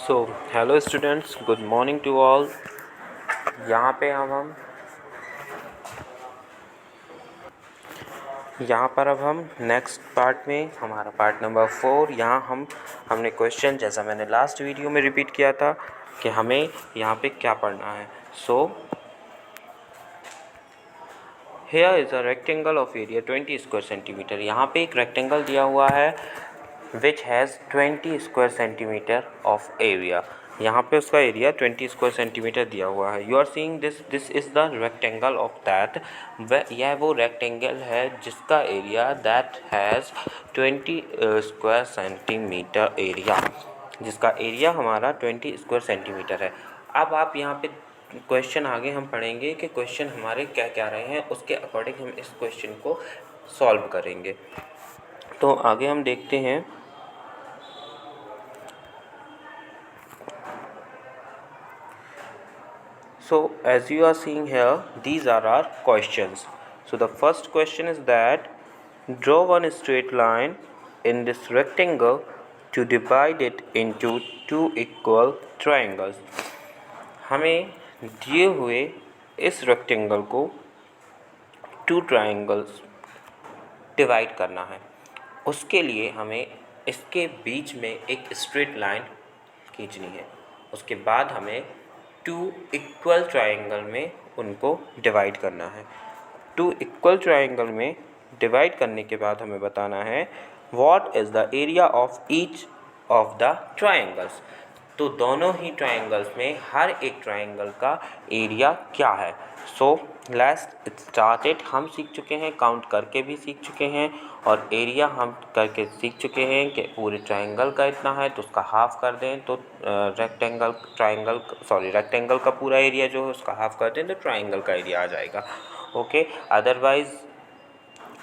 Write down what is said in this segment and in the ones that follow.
So hello students, good morning to all. यहाँ पे अब हम नेक्स्ट पार्ट में, हमारा पार्ट नंबर 4। यहाँ हमने क्वेश्चन, जैसा मैंने लास्ट वीडियो में रिपीट किया था कि हमें यहाँ पे क्या पढ़ना है। So here is a rectangle of area 20 square centimetre. यहाँ पे एक रेक्टेंगल दिया हुआ है which has 20 square centimetre of area. यहाँ पे उसका एरिया 20 स्क्वायर सेंटीमीटर दिया हुआ है। You are seeing this is the rectangle of that. यह वो रेक्टेंगल है जिसका area that has 20 square centimetre area, जिसका एरिया हमारा 20 स्क्वायर सेंटीमीटर है। अब आप यहाँ पे क्वेश्चन आगे हम पढ़ेंगे कि क्वेश्चन हमारे क्या क्या रहे हैं, उसके अकॉर्डिंग हम इस क्वेश्चन को सॉल्व करेंगे। तो आगे हम देखते हैं। So as you are seeing here, these are our questions. So the first question is that draw one straight line in this rectangle to divide it into two equal triangles. हमें दिए हुए इस रेक्टेंगल को two triangles divide करना है। उसके लिए हमें इसके बीच में एक स्ट्रेट लाइन खींचनी है। उसके बाद हमें टू इक्वल ट्रायंगल में उनको डिवाइड करना है। टू इक्वल ट्रायंगल में डिवाइड करने के बाद हमें बताना है what is the area of each of the triangles. तो दोनों ही ट्रायंगल्स में हर एक ट्रायंगल का एरिया क्या है। So let's start it. हम सीख चुके हैं, काउंट करके भी सीख चुके हैं और एरिया हम करके सीख चुके हैं कि पूरे ट्रायंगल का इतना है तो उसका हाफ कर दें तो रेक्टेंगल का पूरा एरिया जो है उसका हाफ कर दें तो ट्रायंगल का एरिया आ जाएगा। ओके, अदरवाइज़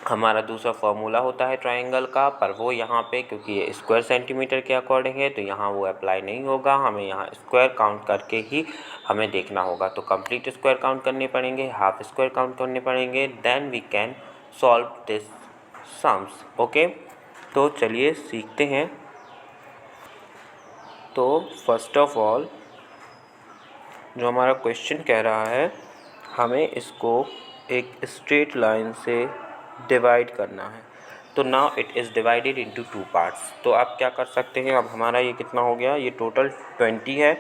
हमारा दूसरा फॉर्मूला होता है ट्रायंगल का, पर वो यहाँ पे क्योंकि ये स्क्वायर सेंटीमीटर के अकॉर्डिंग है तो यहाँ वो अप्लाई नहीं होगा। हमें यहाँ स्क्वायर काउंट करके ही हमें देखना होगा। तो कंप्लीट स्क्वायर काउंट करने पड़ेंगे, हाफ स्क्वायर काउंट करने पड़ेंगे, then we can solve this sums. Okay, तो चलिए सीखते हैं। तो फर्स्ट ऑफ ऑल जो हमारा क्वेश्चन कह रहा है, हमें इसको एक स्ट्रेट लाइन से डिवाइड करना है। तो now it is divided into two parts. तो आप क्या कर सकते हैं, अब हमारा ये कितना हो गया, ये टोटल 20 है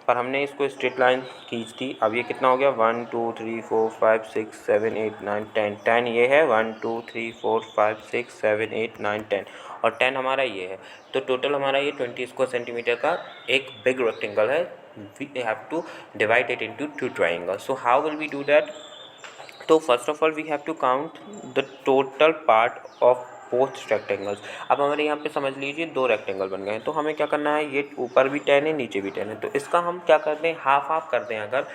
पर हमने इसको स्ट्रेट लाइन खींच दी। अब ये कितना हो गया, 1 2 3 4 5 6 7 8 9 10 10 ये है, 1 2 3 4 5 6 7 8 9 10 और 10 हमारा ये है। तो टोटल हमारा ये 20 स्क्वायर सेंटीमीटर का एक बिग रेक्टेंगल है। We have to divide it into two triangles. So how will we do that. तो first of all we have to count the total part of both rectangles. अब हमारे यहाँ पे समझ लीजिए दो रेक्टेंगल बन गए हैं। तो हमें क्या करना है, ये ऊपर भी 10 है नीचे भी 10 है, तो इसका हम क्या करते हैं, हाफ हाफ करते हैं अगर,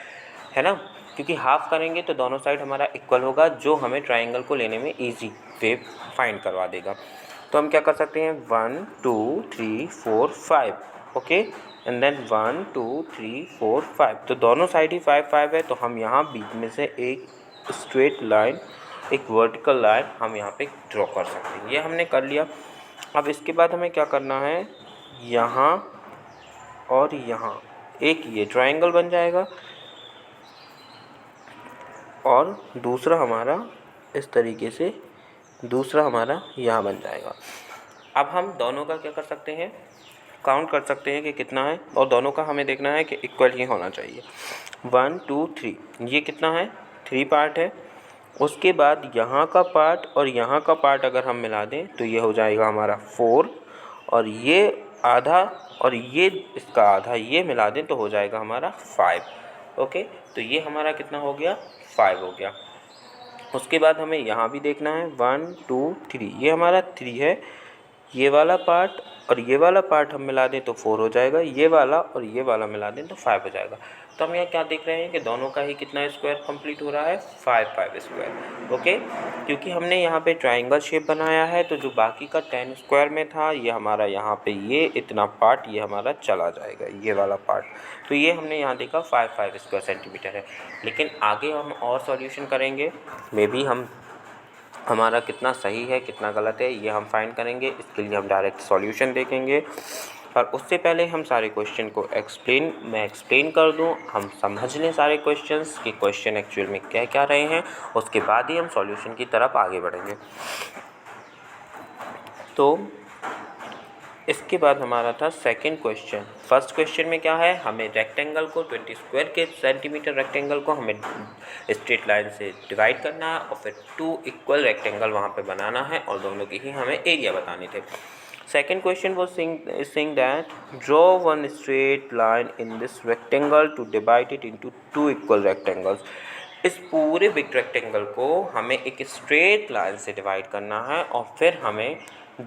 है ना, क्योंकि हाफ करेंगे तो दोनों साइड हमारा इक्वल होगा जो हमें ट्रायंगल को लेने में ईजी वे फाइंड करवा देगा। तो हम क्या कर सकते हैं, 1 2 3 4 5, ओके, एंड देन 1 2 3 4 5। तो दोनों साइड ही 5 5 है, तो हम यहाँ बीच में से एक स्ट्रेट लाइन, एक वर्टिकल लाइन हम यहाँ पे ड्रॉ कर सकते हैं। ये हमने कर लिया। अब इसके बाद हमें क्या करना है, यहाँ और यहाँ एक ये ट्रायंगल बन जाएगा और दूसरा हमारा इस तरीके से दूसरा हमारा यहाँ बन जाएगा। अब हम दोनों का क्या कर सकते हैं, काउंट कर सकते हैं कि कितना है और दोनों का हमें देखना है कि इक्वल ही होना चाहिए। 1 2 3 ये कितना है, 3 पार्ट है। उसके बाद यहाँ का पार्ट और यहाँ का पार्ट अगर हम मिला दें तो ये हो जाएगा हमारा 4 और ये आधा और ये इसका आधा ये मिला दें तो हो जाएगा हमारा 5। ओके, तो ये हमारा कितना हो गया, 5 हो गया। उसके बाद हमें यहाँ भी देखना है 1 2 3 ये हमारा 3 है। ये वाला पार्ट और ये वाला पार्ट हम मिला दें तो 4 हो जाएगा, ये वाला और ये वाला मिला दें तो 5 हो जाएगा। तो हम यहाँ क्या देख रहे हैं कि दोनों का ही कितना स्क्वायर कंप्लीट हो रहा है, 5 5 स्क्वायर। ओके, क्योंकि हमने यहाँ पे ट्रायंगल शेप बनाया है तो जो बाकी का 10 स्क्वायर में था ये हमारा यहाँ पे ये इतना पार्ट ये हमारा चला जाएगा, ये वाला पार्ट। तो ये हमने यहाँ देखा 5 5 स्क्वायर सेंटीमीटर है। लेकिन आगे हम और सॉल्यूशन करेंगे, मे बी हमारा कितना सही है कितना गलत है ये हम फाइंड करेंगे। इसके लिए हम डायरेक्ट सॉल्यूशन देखेंगे। पर उससे पहले हम सारे क्वेश्चन को मैं एक्सप्लेन कर दूं, हम समझ लें सारे क्वेश्चंस कि क्वेश्चन एक्चुअल में क्या क्या रहे हैं, उसके बाद ही हम सॉल्यूशन की तरफ आगे बढ़ेंगे। तो इसके बाद हमारा था सेकंड क्वेश्चन। फर्स्ट क्वेश्चन में क्या है, हमें रेक्टेंगल को 20 स्क्वायर के सेंटीमीटर रेक्टेंगल को हमें स्ट्रेट लाइन से डिवाइड करना है और फिर 2 इक्वल रेक्टेंगल वहाँ पे बनाना है और दोनों की ही हमें एरिया बताने थे। Second question was saying that draw one straight line in this rectangle to divide it into 2 equal rectangles। इस पूरे बिग रेक्टेंगल को हमें एक स्ट्रेट लाइन से डिवाइड करना है और फिर हमें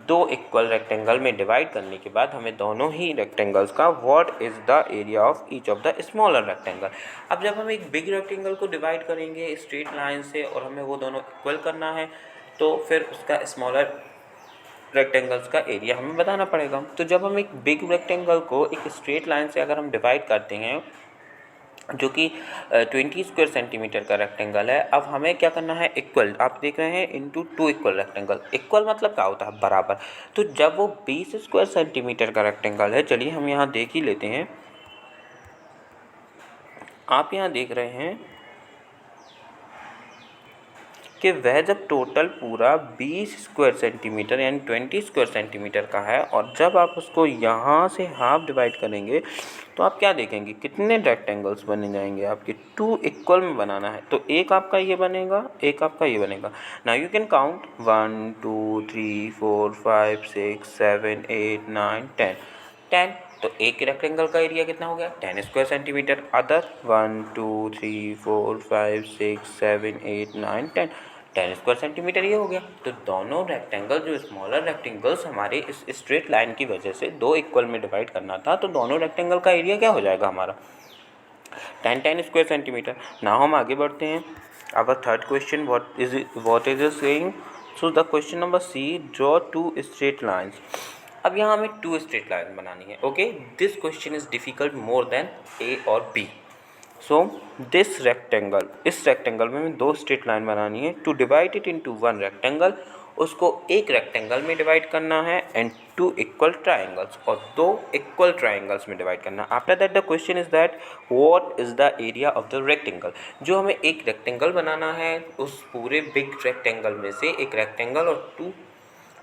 2 इक्वल रेक्टेंगल में डिवाइड करने के बाद हमें दोनों ही रेक्टेंगल्स का what is the area of each of the smaller rectangle. अब जब हम एक बिग रेक्टेंगल को डिवाइड करेंगे स्ट्रेट लाइन से और हमें वो दोनों इक्वल करना है, तो फिर उसका स्मॉलर रेक्टेंगल्स का एरिया हमें बताना पड़ेगा। तो जब हम एक बिग रेक्टेंगल को एक स्ट्रेट लाइन से अगर हम डिवाइड करते हैं जो कि 20 स्क्वायर सेंटीमीटर का रेक्टेंगल है, अब हमें क्या करना है, इक्वल, आप देख रहे हैं, इनटू 2 इक्वल रेक्टेंगल। इक्वल मतलब क्या होता है, बराबर। तो जब वो 20 स्क्वायर सेंटीमीटर का रेक्टेंगल है, चलिए हम यहाँ देख ही लेते हैं। आप यहाँ देख रहे हैं कि वह जब टोटल पूरा 20 स्क्वायर सेंटीमीटर यानी 20 स्क्वायर सेंटीमीटर का है और जब आप उसको यहाँ से हाफ डिवाइड करेंगे तो आप क्या देखेंगे, कितने रेक्टेंगल्स बन जाएंगे आपके, 2 इक्वल में बनाना है। तो एक आपका ये बनेगा, एक आपका ये बनेगा। Now you can count 1 2 3 4 5 6 7 8 9 10। तो एक रेक्टेंगल का एरिया कितना हो गया, 10 square centimetre. Other 1 2 3 4 5 6 7 8 9 10 square centimetre ये हो गया। तो दोनों रेक्टेंगल, जो स्मॉलर रेक्टेंगल्स हमारे इस स्ट्रेट लाइन की वजह से 2 इक्वल में डिवाइड करना था, तो दोनों रेक्टेंगल का एरिया क्या हो जाएगा हमारा, 10 स्क्वायर सेंटीमीटर। नाउ हम आगे बढ़ते हैं। अब third question, what is it saying. So the question number C, draw 2 straight lines. अब यहाँ हमें 2 स्ट्रेट लाइन बनानी है। Okay, this question is difficult more than A और बी। सो दिस रेक्टेंगल, इस रेक्टेंगल में हमें 2 स्ट्रेट लाइन बनानी है। To divide it into 1 rectangle, उसको एक रेक्टेंगल में डिवाइड करना है एंड 2 इक्वल ट्राइंगल्स, और 2 इक्वल ट्राइंगल्स में डिवाइड करना। After that the question is that what is the area of the rectangle. जो हमें एक रेक्टेंगल बनाना है, उस पूरे बिग रेक्टेंगल में से एक रेक्टेंगल और 2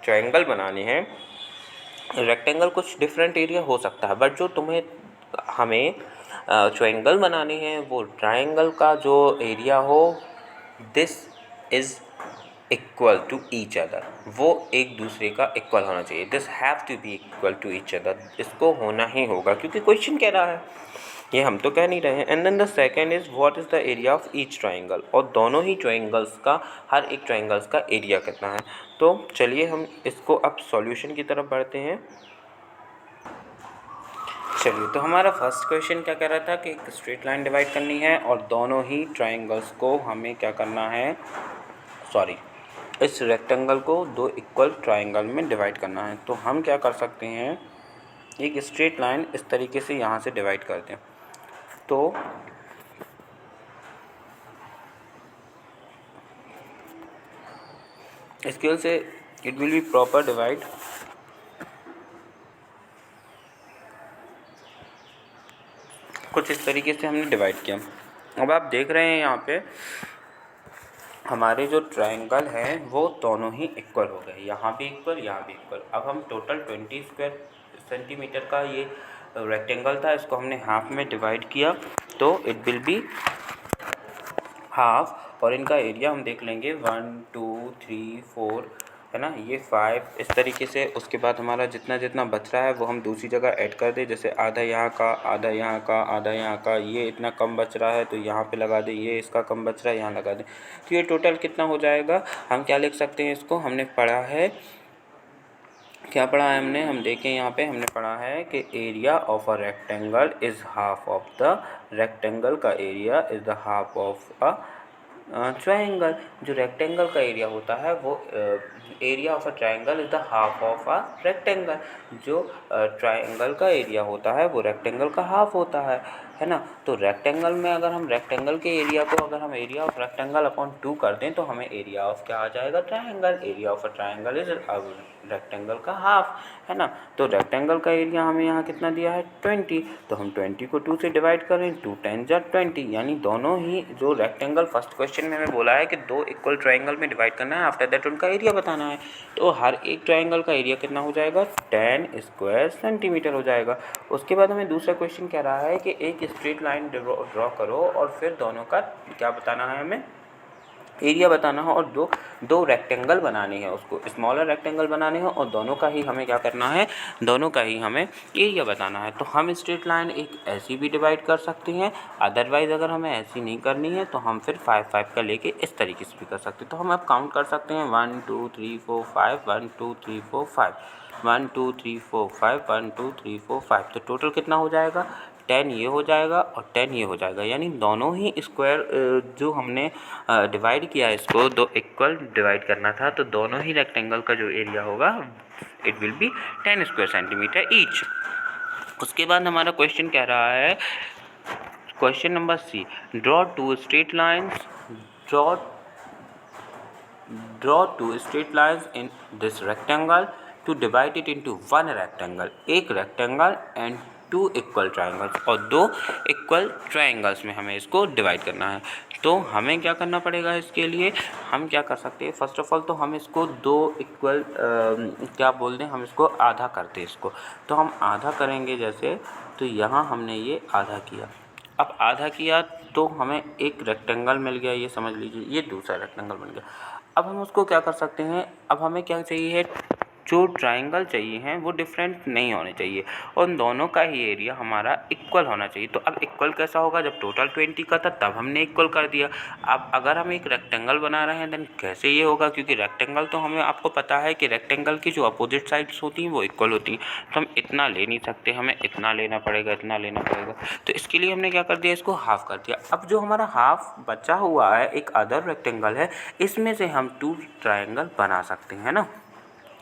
ट्राइंगल बनाने हैं। रेक्टेंगल कुछ डिफरेंट एरिया हो सकता है, बट जो हमें ट्रायंगल बनाने हैं, वो ट्रायंगल का जो एरिया हो, this is equal to each other, वो एक दूसरे का इक्वल होना चाहिए। This have to be equal to each other, इसको होना ही होगा क्योंकि क्वेश्चन कह रहा है, ये हम तो कह नहीं रहे हैं। And then the second is what is the area of each triangle, और दोनों ही ट्रायंगल्स का, हर एक ट्रायंगल्स का एरिया कितना है। तो चलिए हम इसको अब सॉल्यूशन की तरफ बढ़ते हैं। चलिए, तो हमारा फर्स्ट क्वेश्चन क्या कह रहा था कि एक स्ट्रेट लाइन डिवाइड करनी है और दोनों ही ट्रायंगल्स को हमें क्या करना है, इस रेक्टेंगल को 2 इक्वल ट्रायंगल में डिवाइड करना है। तो हम क्या कर सकते हैं, एक स्ट्रेट लाइन इस तरीके से यहाँ से डिवाइड कर दें। तो स्केल से it will B proper divide. कुछ इस तरीके से हमने डिवाइड किया। अब आप देख रहे हैं यहाँ पे हमारे जो ट्रायंगल है वो दोनों ही इक्वल हो गए, यहाँ भी इक्वल, यहाँ भी इक्वल। अब हम टोटल 20 स्क्वायर सेंटीमीटर का ये रेक्टेंगल था, इसको हमने हाफ में डिवाइड किया, तो इट विल बी हाफ। और इनका एरिया हम देख लेंगे, 1 2 3 4 है ना, ये 5 इस तरीके से। उसके बाद हमारा जितना जितना बच रहा है वो हम दूसरी जगह ऐड कर दें, जैसे आधा यहाँ का, आधा यहाँ का, आधा यहाँ का। ये इतना कम बच रहा है तो यहाँ पे लगा दें, ये इसका कम बच रहा है यहाँ लगा दें। तो ये टोटल कितना हो जाएगा, हम क्या लिख सकते हैं इसको, हमने पढ़ा है, क्या पढ़ा है हमने, हम देखें यहाँ पे हमने पढ़ा है कि area of a rectangle is half of the, rectangle का area is the half of a triangle. जो रेक्टेंगल का एरिया होता है वो area of a triangle is the half of a rectangle. जो ट्रायंगल का एरिया होता है वो रेक्टेंगल का हाफ होता है ना। तो रेक्टेंगल में अगर हम रेक्टेंगल के एरिया को अगर हम एरिया ऑफ रेक्टेंगल अपॉन 2 कर दें तो हमें एरिया ऑफ क्या आ जाएगा, triangle. Area of a triangle is rectangle का हाफ, है ना। तो रेक्टेंगल का एरिया हमें यहाँ कितना दिया है 20, तो हम 20 को 2 से डिवाइड करें, 2 10 जा 20, यानी दोनों ही जो रेक्टेंगल फर्स्ट क्वेश्चन में हमें बोला है कि 2 इक्वल ट्राइंगल में डिवाइड करना है, आफ्टर दैट उनका एरिया बताना है। तो हर एक ट्राइंगल का एरिया कितना हो जाएगा 10 स्क्वायर सेंटीमीटर हो जाएगा। उसके बाद हमें दूसरा क्वेश्चन कह रहा है कि एक स्ट्रेट लाइन ड्रॉ करो और फिर दोनों का क्या बताना है, हमें एरिया बताना है, और दो रेक्टेंगल बनाने हैं, उसको स्मॉलर रेक्टेंगल बनाने हैं और दोनों का ही हमें क्या करना है, दोनों का ही हमें एरिया बताना है। तो हम स्ट्रेट लाइन एक ऐसी भी डिवाइड कर सकते हैं, अदरवाइज़ अगर हमें ऐसी नहीं करनी है तो हम फिर 5 5 का लेके इस तरीके से भी कर सकते हैं। तो हम अब काउंट कर सकते हैं 1 2 3 4 5, 1 2 3 4 5, 1 2 3 4 5, 1 2 3 4 5। तो टोटल कितना हो जाएगा 10 ये हो जाएगा और 10 ये हो जाएगा, यानी दोनों ही स्क्वायर जो हमने डिवाइड किया है, इसको 2 इक्वल डिवाइड करना था, तो दोनों ही रेक्टेंगल का जो एरिया होगा it will be 10 square centimetre each. उसके बाद हमारा क्वेश्चन कह रहा है, question number C, draw two straight lines in this rectangle to divide it into one rectangle, एक रेक्टेंगल एंड 2 इक्वल ट्राइंगल्स, और 2 इक्वल ट्राइंगल्स में हमें इसको डिवाइड करना है। तो हमें क्या करना पड़ेगा, इसके लिए हम क्या कर सकते हैं, फर्स्ट ऑफ ऑल तो हम इसको 2 इक्वल क्या बोल दें, हम इसको आधा करते हैं इसको। तो हम आधा करेंगे जैसे, तो यहाँ हमने ये आधा किया, अब आधा किया तो हमें एक रेक्टेंगल मिल गया, ये समझ लीजिए ये दूसरा रेक्टेंगल बन गया। अब हम उसको क्या कर सकते हैं, अब हमें क्या चाहिए है, जो ट्राइंगल चाहिए हैं वो डिफरेंट नहीं होने चाहिए, उन दोनों का ही एरिया हमारा इक्वल होना चाहिए। तो अब इक्वल कैसा होगा, जब टोटल 20 का था तब हमने इक्वल कर दिया। अब अगर हम एक रेक्टेंगल बना रहे हैं देन कैसे ये होगा, क्योंकि रेक्टेंगल तो हमें आपको पता है कि रेक्टेंगल की जो अपोजिट साइड्स होती हैं वो इक्वल होती हैं, तो हम इतना ले नहीं सकते, हमें इतना लेना पड़ेगा, इतना लेना पड़ेगा। तो इसके लिए हमने क्या कर दिया, इसको हाफ कर दिया। अब जो हमारा हाफ बचा हुआ है एक अदर रेक्टेंगल है, इसमें से हम 2 ट्राइंगल बना सकते हैं ना,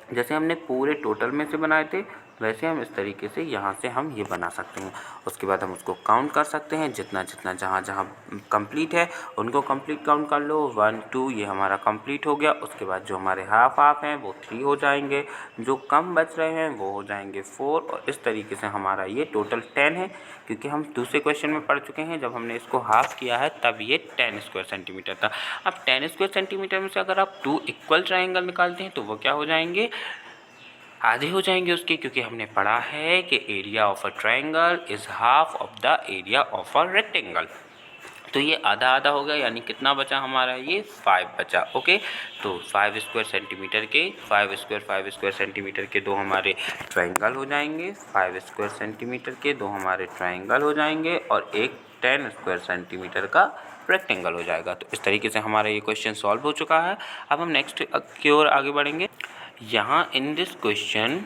जैसे हमने पूरे टोटल में से बनाए थे वैसे हम इस तरीके से यहाँ से हम ये बना सकते हैं। उसके बाद हम उसको काउंट कर सकते हैं, जितना जितना जहाँ जहाँ कंप्लीट है उनको कंप्लीट काउंट कर लो, 1 2 ये हमारा कंप्लीट हो गया। उसके बाद जो हमारे हाफ हाफ हैं वो 3 हो जाएंगे, जो कम बच रहे हैं वो हो जाएंगे 4, और इस तरीके से हमारा ये टोटल 10 है, क्योंकि हम दूसरे क्वेश्चन में पढ़ चुके हैं, जब हमने इसको हाफ किया है तब ये 10 स्क्वायर सेंटीमीटर था। अब 10 स्क्वायर सेंटीमीटर में से अगर आप 2 इक्वल ट्राइंगल निकालते हैं तो वो क्या हो जाएंगे, आधे हो जाएंगे उसके, क्योंकि हमने पढ़ा है कि area of a triangle is half of the area of a rectangle. तो ये आधा आधा हो गया, यानी कितना बचा हमारा, ये 5 बचा। ओके, तो 5 स्क्वायर सेंटीमीटर के 5 स्क्वायर सेंटीमीटर के 2 हमारे ट्राइंगल हो जाएंगे, 5 स्क्वायर सेंटीमीटर के 2 हमारे ट्राइंगल हो जाएंगे, और एक 10 स्क्वायर सेंटीमीटर का रेक्टेंगल हो जाएगा। तो इस तरीके से हमारा ये क्वेश्चन सॉल्व हो चुका है। अब हम नेक्स्ट की ओर आगे बढ़ेंगे। यहाँ in this question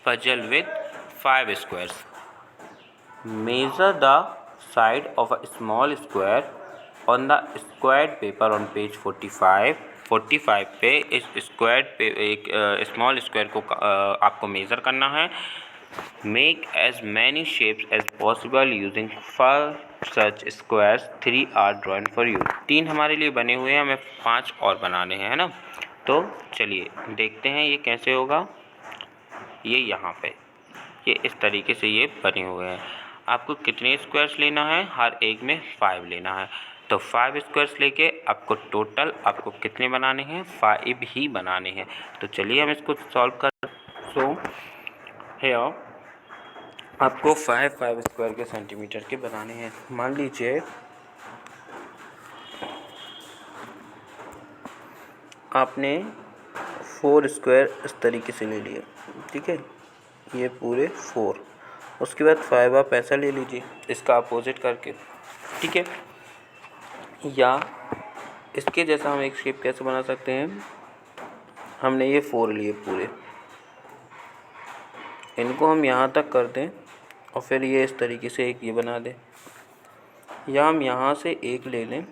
puzzle with 5 squares, measure the side of a small square on the squared paper on page 45 पे इस स्क्वायर्ड पे एक स्मॉल स्क्वायर को आपको मेज़र करना है। Make as many shapes as possible using 5 such squares, 3 are drawn for you. 3 हमारे लिए बने हुए हैं, हमें 5 और बनाने हैं, है ना। तो चलिए देखते हैं ये कैसे होगा। ये यहाँ पे ये इस तरीके से ये बने हुए हैं। आपको कितने स्क्वायर्स लेना है, हर एक में 5 लेना है। तो 5 स्क्वायर्स लेके आपको टोटल आपको कितने बनाने हैं, 5 ही बनाने हैं। तो चलिए हम इसको सॉल्व कर। सो हियर आपको 5 स्क्वायर के सेंटीमीटर के बनाने हैं। मान लीजिए आपने 4 स्क्वायर इस तरीके से ले लिए, ठीक है, ये पूरे 4। उसके बाद 5 आप ऐसा ले लीजिए इसका अपोजिट करके, ठीक है। या इसके जैसा हम एक शेप कैसे बना सकते हैं, हमने ये 4 लिए पूरे, इनको हम यहाँ तक कर दें और फिर ये इस तरीके से एक ये बना दें। या हम यहाँ से एक ले लें,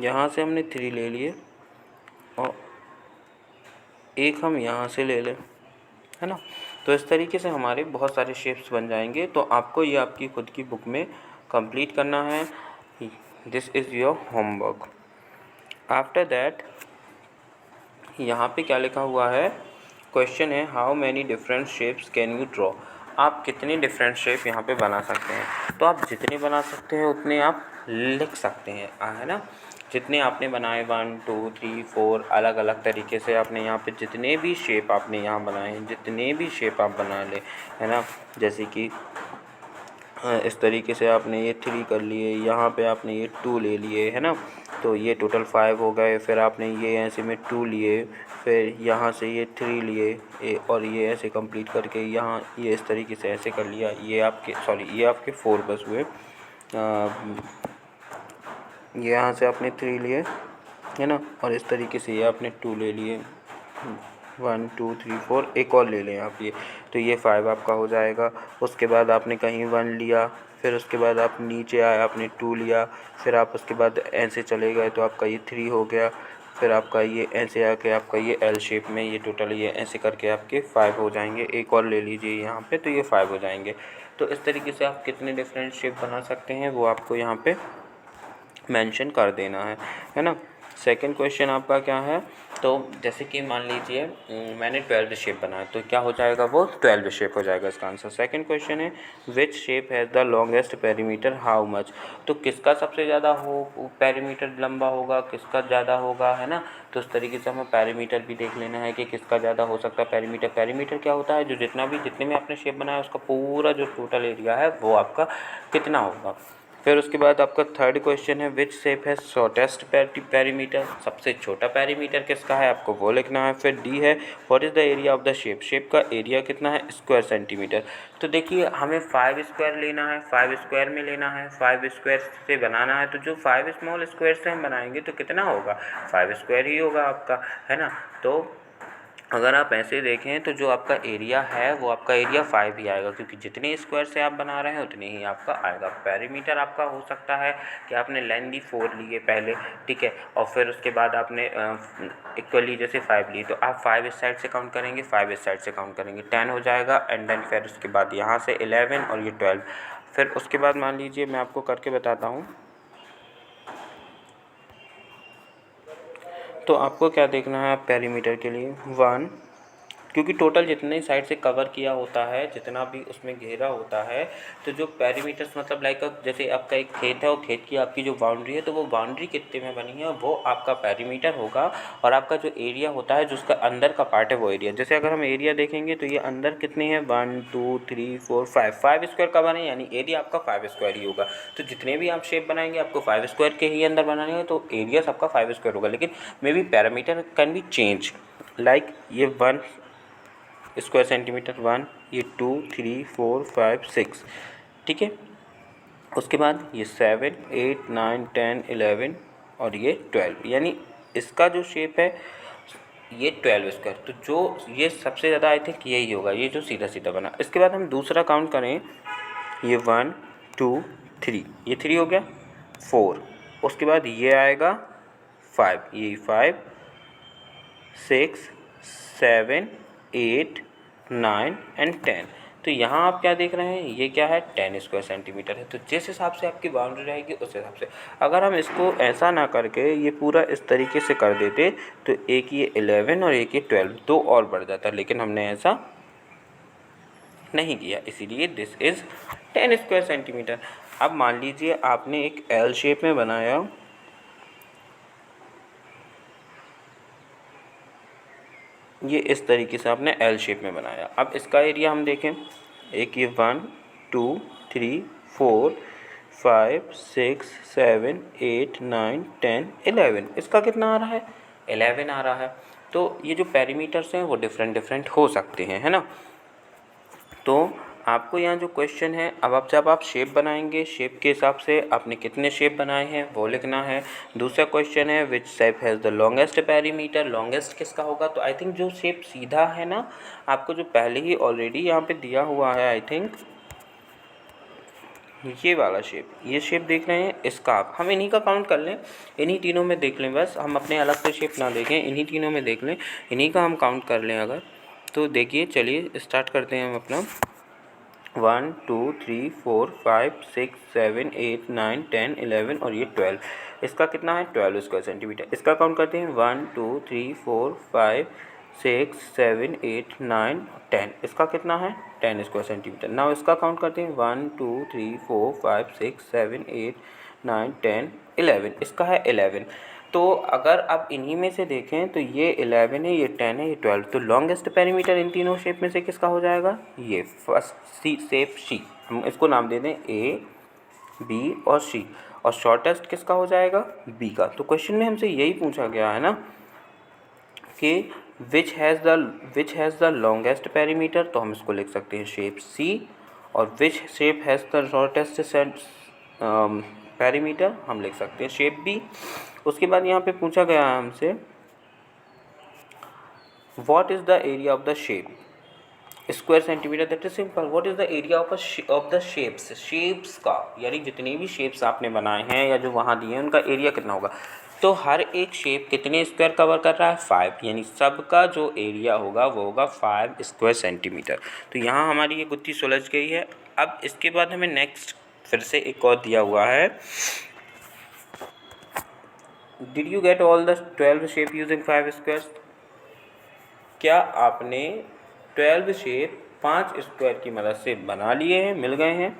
यहाँ से हमने 3 ले लिए और एक हम यहाँ से ले लें, है ना। तो इस तरीके से हमारे बहुत सारे शेप्स बन जाएंगे। तो आपको ये आपकी खुद की बुक में कंप्लीट करना है। This is your homework. After that यहाँ पे क्या लिखा हुआ है, क्वेश्चन है how many different shapes can you draw. आप कितने डिफरेंट शेप यहाँ पे बना सकते हैं, तो आप जितने बना सकते हैं उतने आप लिख सकते हैं, है ना। जितने आपने बनाए 1 2 3 4 अलग अलग तरीके से आपने यहाँ पे जितने भी शेप आपने यहाँ बनाए हैं, जितने भी शेप आप बना ले, है ना। जैसे कि इस तरीके से आपने ये 3 कर लिए, यहाँ पे आपने ये 2 ले लिए, है ना। तो ये टोटल 5 हो गए। फिर आपने ये ऐसे में 2 लिए, फिर यहाँ से ये 3 लिए, और ये ऐसे कंप्लीट करके यहाँ ये इस तरीके से ऐसे कर लिया। ये आपके 4 बस हुए। ये यहाँ से आपने 3 लिए, है ना, और इस तरीके से ये आपने 2 ले लिए, 1 2 3 4, एक और ले लें आप ये, तो ये 5 आपका हो जाएगा। उसके बाद आपने कहीं 1 लिया, फिर उसके बाद आप नीचे आए, आपने 2 लिया, फिर आप उसके बाद ऐसे चले गए तो आपका ये 3 हो गया। फिर आपका ये ऐसे आके आपका ये एल शेप में ये टोटल ये ऐसे करके आपके 5 हो जाएंगे। एक और ले लीजिए यहाँ पे, तो ये 5 हो जाएंगे। तो इस तरीके से आप कितने डिफरेंट शेप बना सकते हैं वो आपको यहाँ पे मेंशन कर देना है ना। सेकंड क्वेश्चन आपका क्या है, तो जैसे कि मान लीजिए मैंने 12 शेप बनाया, तो क्या हो जाएगा, वो 12 शेप हो जाएगा इसका आंसर। सेकंड क्वेश्चन है which shape has the longest perimeter how much. तो किसका सबसे ज़्यादा पेरीमीटर लंबा होगा, किसका ज़्यादा होगा, है ना। तो उस तरीके से हमें पेरीमीटर भी देख लेना है कि किसका ज़्यादा हो सकता है पेरीमीटर। पेरीमीटर क्या होता है, जो जितने भी आपने शेप बनाया उसका पूरा जो टोटल एरिया है वो आपका कितना होगा। फिर उसके बाद आपका थर्ड क्वेश्चन है विच शेप है शॉर्टेस्ट पेरीमीटर। सबसे छोटा पेरीमीटर किसका है, आपको वो लिखना है। फिर डी है what is the area of the shape. Shape का एरिया कितना है, स्क्वायर सेंटीमीटर। तो देखिए हमें 5 स्क्वायर लेना है, 5 स्क्वायर में लेना है, 5 स्क्वायर से बनाना है। तो जो 5 स्मॉल स्क्वायर से हम बनाएंगे तो कितना होगा, 5 स्क्वायर ही होगा आपका, है ना। तो अगर आप ऐसे देखें तो जो आपका एरिया है वो आपका एरिया 5 ही आएगा, क्योंकि जितने स्क्वायर से आप बना रहे हैं उतने ही आपका आएगा। पेरीमीटर आपका हो सकता है कि आपने लेंदी 4 लिए पहले, ठीक है, और फिर उसके बाद आपने इक्वली जैसे 5 ली, तो आप 5 इस साइड से काउंट करेंगे, 5 इस साइड से काउंट करेंगे, 10 हो जाएगा। एंड देन फिर उसके बाद यहाँ से 11 और ये 12। फिर उसके बाद मान लीजिए मैं आपको करके बताता हूँ। तो आपको क्या देखना है, आप पेरीमीटर के लिए 1, क्योंकि टोटल जितने साइड से कवर किया होता है, जितना भी उसमें घेरा होता है, तो जो पेरीमीटर्स मतलब लाइक जैसे आपका एक खेत है और खेत की आपकी जो बाउंड्री है, तो वो बाउंड्री कितने में बनी है वो आपका पेरीमीटर होगा। और आपका जो एरिया होता है, जो उसका अंदर का पार्ट है वो एरिया। जैसे अगर हम एरिया देखेंगे तो ये अंदर कितने हैं, 1 2 3 4 5 स्क्वायर का बने, यानी एरिया आपका 5 स्क्वायर ही होगा। तो जितने भी आप शेप बनाएंगे आपको 5 स्क्वायर के ही अंदर बनाने हैं, तो एरिया सबका 5 स्क्वायर होगा। लेकिन may be parameter can be change, like ये 1 स्क्वायर सेंटीमीटर 1, ये 2 3 4 5 6, ठीक है। उसके बाद ये 7 8 9 10 11 और ये 12, यानी इसका जो शेप है ये 12 स्क्वायर। तो जो ये सबसे ज़्यादा आई थिंक यही होगा, ये जो सीधा सीधा बना। इसके बाद हम दूसरा काउंट करें, ये 1 2 3, ये 3 हो गया, 4, उसके बाद ये आएगा 5, ये 5 6 7 8 9 एंड 10। तो यहाँ आप क्या देख रहे हैं, ये क्या है, 10 स्क्वायर सेंटीमीटर है। तो जिस हिसाब से आपकी बाउंड्री रहेगी उस हिसाब से, अगर हम इसको ऐसा ना करके ये पूरा इस तरीके से कर देते तो एक ये 11 और एक ये 12, 2 और बढ़ जाता, लेकिन हमने ऐसा नहीं किया, इसीलिए दिस इज़ 10 स्क्वायर सेंटीमीटर। अब मान लीजिए आपने एक एल शेप में बनाया, ये इस तरीके से आपने एल शेप में बनाया। अब इसका एरिया हम देखें, एक ये 1 2 3 4 5 6 7 8 9 10 11, इसका कितना आ रहा है, 11 आ रहा है। तो ये जो पेरीमीटर्स हैं वो डिफरेंट हो सकते हैं, है ना। तो आपको यहाँ जो क्वेश्चन है, अब आप जब आप शेप बनाएंगे, शेप के हिसाब से आपने कितने शेप बनाए हैं वो लिखना है। दूसरा क्वेश्चन है which shape has the longest perimeter. Longest किसका होगा, तो आई थिंक जो शेप सीधा है ना, आपको जो पहले ही ऑलरेडी यहाँ पे दिया हुआ है, आई थिंक ये वाला शेप, ये शेप देख रहे हैं, इसका हम इन्हीं का काउंट कर लें, इन्हीं तीनों में देख लें, बस हम अपने अलग से शेप ना देखें, इन्हीं तीनों में देख लें, इन्हीं का हम काउंट कर लें अगर। तो देखिए चलिए स्टार्ट करते हैं हम अपना। 1 2 3 4 5 6 7 8 9 10 11 और ये 12। इसका कितना है 12 स्क्वायर सेंटीमीटर। इसका काउंट करते हैं 1 2 3 4 5 6 7 8 9 10। इसका कितना है 10 स्क्वायर सेंटीमीटर। नाउ इसका काउंट करते हैं 1 2 3 4 5 6 7 8 9 10 11। इसका है 11। तो अगर आप इन्हीं में से देखें तो ये 11 है, ये 10 है, ये 12। तो लॉन्गेस्ट पेरीमीटर इन तीनों शेप में से किसका हो जाएगा, ये फर्स्ट सी शेप सी। हम इसको नाम दे दें ए बी और सी। और शॉर्टेस्ट किसका हो जाएगा, बी का। तो क्वेश्चन में हमसे यही पूछा गया है ना कि which has the longest perimeter. तो हम इसको लिख सकते हैं शेप सी। और which shape has the shortest perimeter, हम लिख सकते हैं शेप बी। उसके बाद यहाँ पे पूछा गया है हमसे what is the area of the shape square centimetre. That is simple, what is the area of the shapes का, यानी जितने भी शेप्स आपने बनाए हैं या जो वहाँ दिए हैं उनका एरिया कितना होगा। तो हर एक शेप कितने स्क्वायर कवर कर रहा है, 5, यानी सबका जो एरिया होगा वो होगा 5 स्क्वायर सेंटीमीटर। तो यहाँ हमारी ये गुत्थी सुलझ गई है। अब इसके बाद हमें नेक्स्ट फिर से एक और दिया हुआ है, did you get all the 12 shape using 5 squares. क्या आपने 12 शेप 5 स्क्वायर की मदद से बना लिए हैं, मिल गए हैं।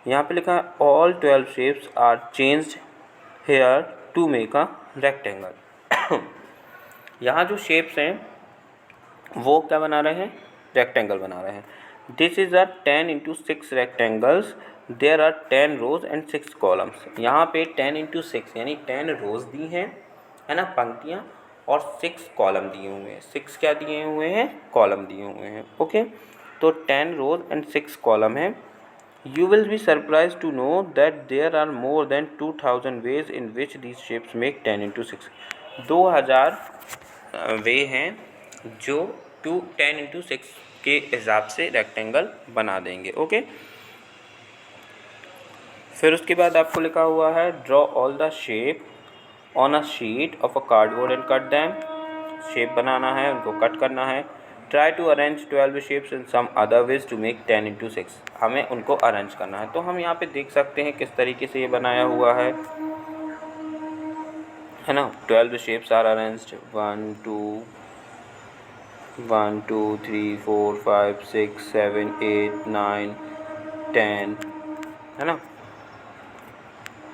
यहाँ पे लिखा है all 12 shapes are changed here to make a rectangle. यहाँ जो शेप्स हैं वो क्या बना रहे हैं, रेक्टेंगल बना रहे हैं। This is a 10 into 6 rectangles, there are 10 rows and 6 columns. यहाँ पे 10 into 6 यानी 10 रोज दी हैं, है ना, पंक्तियाँ, और 6 कॉलम दिए हुए हैं। 6 क्या दिए हुए हैं, कॉलम दिए हुए हैं। ओके, तो 10 रोज एंड 6 कॉलम है। You will be surprised to know that there are more than 2000 ways in which these shapes make 10 into 6। 2000 वे हैं जो 10 into 6 के हिसाब से रेक्टेंगल बना देंगे। ओके, फिर उसके बाद आपको लिखा हुआ है draw all the shape on a sheet of a cardboard and cut them. Shape बनाना है, उनको कट करना है। Try to arrange 12 shapes in some other ways to make 10 into 6। हमें उनको अरेंज करना है। तो हम यहाँ पे देख सकते हैं किस तरीके से ये बनाया हुआ है ना। 12 शेप्स आर अरेंज्ड 1 2 3 4 5 6 7 8 9 10, है ना,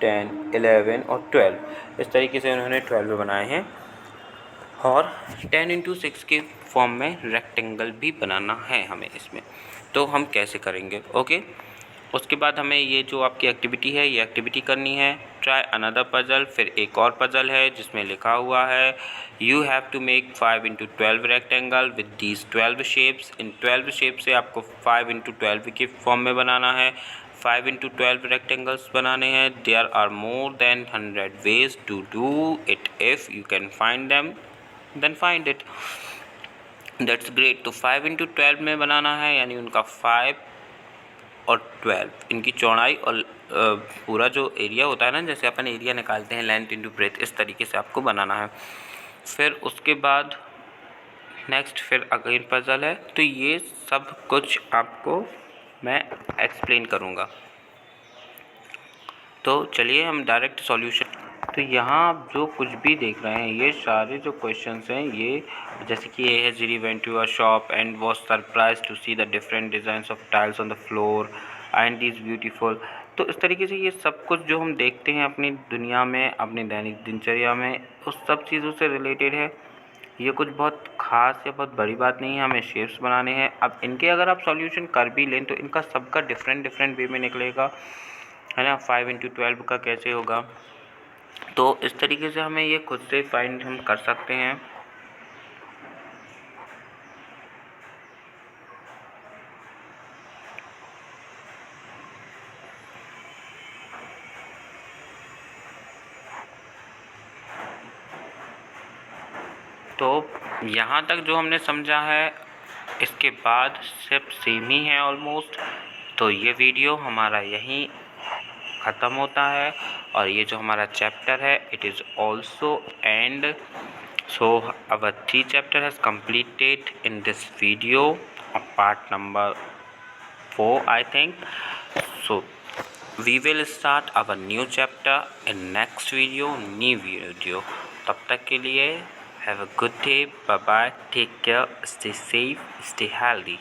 10 11 और 12। इस तरीके से उन्होंने 12 बनाए हैं। और 10 into 6 के फॉर्म में रेक्टेंगल भी बनाना है हमें इसमें। तो हम कैसे करेंगे, ओके। उसके बाद हमें ये जो आपकी एक्टिविटी है ये एक्टिविटी करनी है। Try another puzzle. फिर एक और पजल है जिसमें लिखा हुआ है you have to make 5 into 12 rectangle with these 12 shapes. इन 12 शेप से आपको 5 into 12 के फॉर्म में बनाना है। 5 into 12 रेक्टेंगल्स बनाने हैं। There are more than 100 ways to do it. If you can find them then find it, that's great. तो 5 into 12 में बनाना है, यानी उनका 5 और 12 इनकी चौड़ाई और पूरा जो एरिया होता है ना, जैसे अपन एरिया निकालते हैं लेंथ इंटू ब्रेथ, इस तरीके से आपको बनाना है। फिर उसके बाद नेक्स्ट फिर अगेन पजल है। तो ये सब कुछ आपको मैं एक्सप्लेन करूँगा। तो चलिए हम डायरेक्ट सॉल्यूशन। तो यहाँ आप जो कुछ भी देख रहे हैं ये सारे जो क्वेश्चंस हैं, ये जैसे कि ये है Jiri went to a shop and was surprise to see the different designs of tiles on the floor and is beautiful. तो इस तरीके से ये सब कुछ जो हम देखते हैं अपनी दुनिया में, अपनी दैनिक दिनचर्या में, उस सब चीज़ों से रिलेटेड है। ये कुछ बहुत ख़ास या बहुत बड़ी बात नहीं है, हमें शेप्स बनाने हैं। अब इनके अगर आप सॉल्यूशन कर भी लें तो इनका सबका डिफरेंट वे में निकलेगा, है ना। 5 into 12 का कैसे होगा, तो इस तरीके से हमें ये खुद से फाइंड हम कर सकते हैं। तो यहाँ तक जो हमने समझा है, इसके बाद सिर्फ सेम ही है ऑलमोस्ट। तो ये वीडियो हमारा यहीं ख़त्म होता है और ये जो हमारा चैप्टर है it is also and. So our 3 chapter has completed in this video of part number 4 I think. So we will start our new chapter in next video, new video. तब तक के लिए have a good day, bye bye, take care, stay safe, stay healthy.